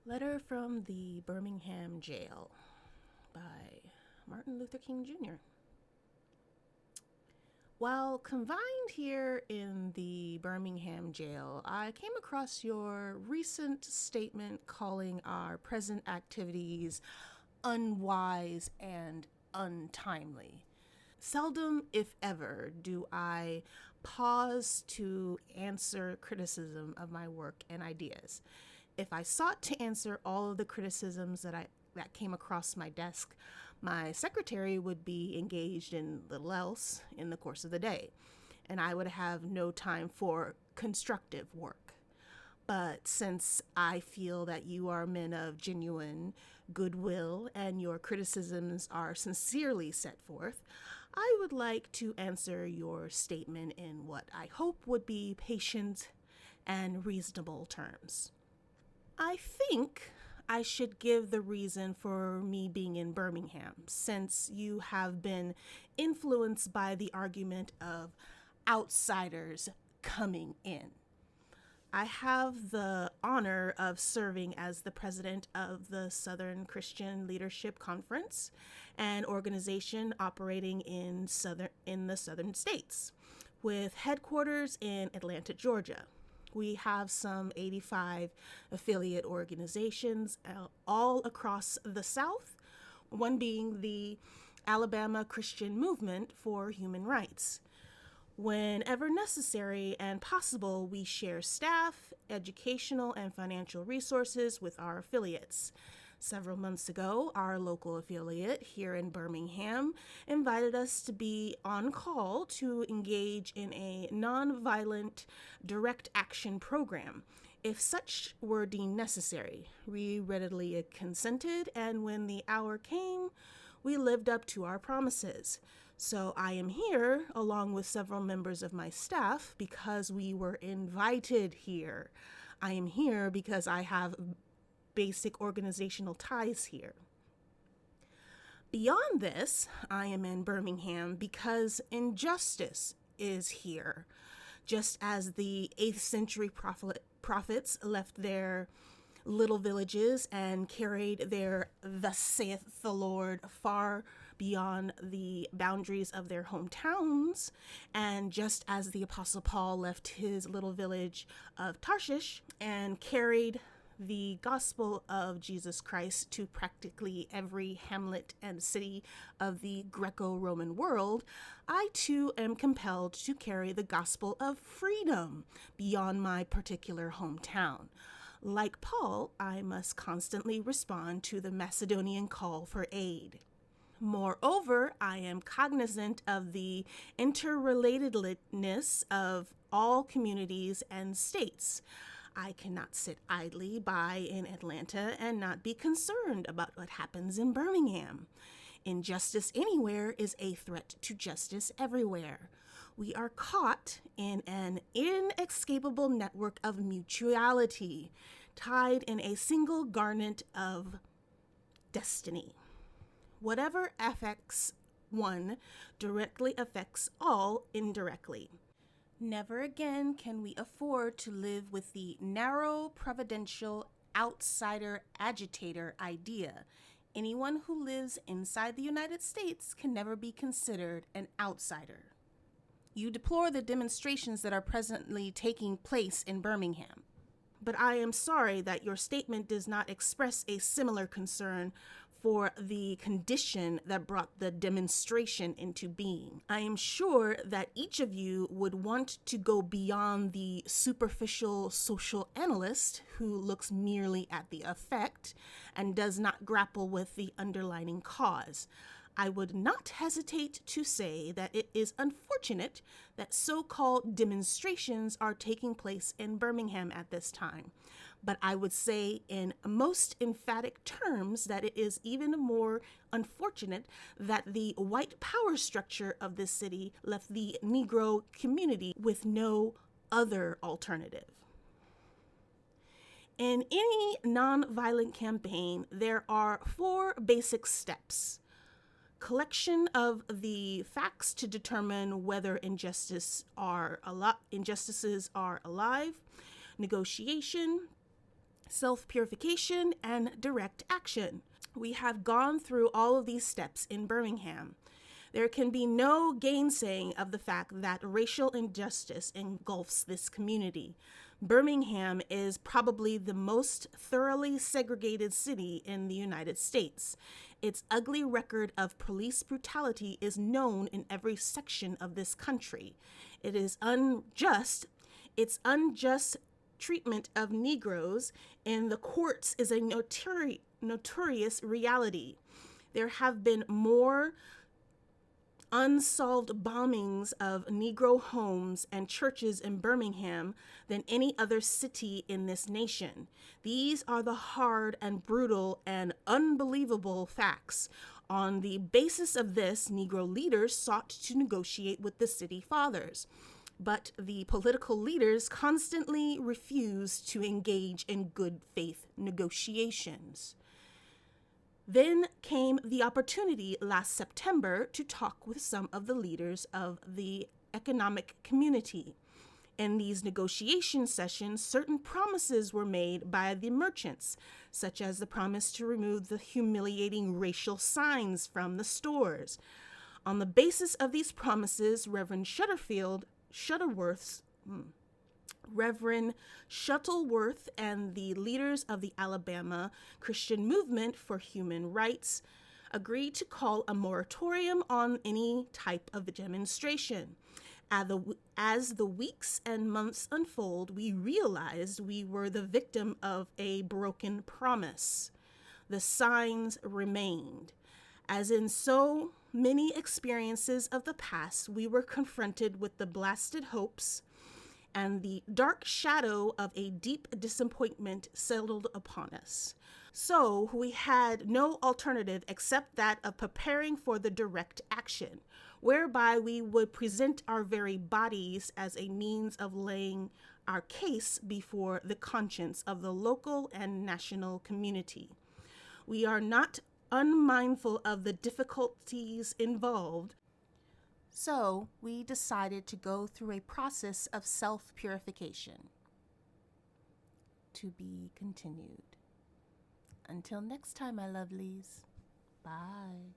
Letter from the Birmingham Jail by Martin Luther King Jr. While confined here in the Birmingham jail, I came across your recent statement calling our present activities unwise and untimely. Seldom, if ever, do I pause to answer criticism of my work and ideas. If I sought to answer all of the criticisms that came across my desk, my secretary would be engaged in little else in the course of the day, and I would have no time for constructive work. But since I feel that you are men of genuine goodwill and your criticisms are sincerely set forth, I would like to answer your statement in what I hope would be patient and reasonable terms. I think I should give the reason for me being in Birmingham, since you have been influenced by the argument of outsiders coming in. I have the honor of serving as the president of the Southern Christian Leadership Conference, an organization operating in the southern states, with headquarters in Atlanta, Georgia. We have some 85 affiliate organizations all across the South, one being the Alabama Christian Movement for Human Rights. Whenever necessary and possible, we share staff, educational, and financial resources with our affiliates. Several months ago, our local affiliate here in Birmingham invited us to be on call to engage in a nonviolent direct action program, if such were deemed necessary. We readily consented, and when the hour came, we lived up to our promises. So I am here along with several members of my staff because we were invited here. I am here because I have basic organizational ties here. Beyond this, I am in Birmingham because injustice is here. Just as the 8th century prophets left their little villages and carried their "thus saith the Lord" far beyond the boundaries of their hometowns, and just as the Apostle Paul left his little village of Tarshish and carried the gospel of Jesus Christ to practically every hamlet and city of the Greco-Roman world, I too am compelled to carry the gospel of freedom beyond my particular hometown. Like Paul, I must constantly respond to the Macedonian call for aid. Moreover, I am cognizant of the interrelatedness of all communities and states. I cannot sit idly by in Atlanta and not be concerned about what happens in Birmingham. Injustice anywhere is a threat to justice everywhere. We are caught in an inescapable network of mutuality, tied in a single garment of destiny. Whatever affects one directly affects all indirectly. Never again can we afford to live with the narrow, providential, outsider agitator idea. Anyone who lives inside the United States can never be considered an outsider. You deplore the demonstrations that are presently taking place in Birmingham, but I am sorry that your statement does not express a similar concern for the condition that brought the demonstration into being. I am sure that each of you would want to go beyond the superficial social analyst who looks merely at the effect and does not grapple with the underlying cause. I would not hesitate to say that it is unfortunate that so-called demonstrations are taking place in Birmingham at this time. But I would say in most emphatic terms that it is even more unfortunate that the white power structure of this city left the Negro community with no other alternative. In any nonviolent campaign, there are 4 basic steps. Collection of the facts to determine whether injustices are alive, negotiation, self-purification, and direct action. We have gone through all of these steps in Birmingham. There can be no gainsaying of the fact that racial injustice engulfs this community. Birmingham is probably the most thoroughly segregated city in the United States. Its ugly record of police brutality is known in every section of this country. It is unjust. Its unjust treatment of Negroes in the courts is a notorious reality. There have been more unsolved bombings of Negro homes and churches in Birmingham than any other city in this nation. These are the hard and brutal and unbelievable facts. On the basis of this, Negro leaders sought to negotiate with the city fathers, but the political leaders constantly refused to engage in good faith negotiations. Then came the opportunity last September to talk with some of the leaders of the economic community. In these negotiation sessions, certain promises were made by the merchants, such as the promise to remove the humiliating racial signs from the stores. On the basis of these promises, Reverend Shuttleworth and the leaders of the Alabama Christian Movement for Human Rights agreed to call a moratorium on any type of demonstration. As the weeks and months unfold, we realized we were the victim of a broken promise. The signs remained. As in so many experiences of the past, we were confronted with the blasted hopes, and the dark shadow of a deep disappointment settled upon us. So we had no alternative except that of preparing for the direct action, whereby we would present our very bodies as a means of laying our case before the conscience of the local and national community. We are not unmindful of the difficulties involved, so we decided to go through a process of self-purification. To be continued. Until next time, my lovelies. Bye.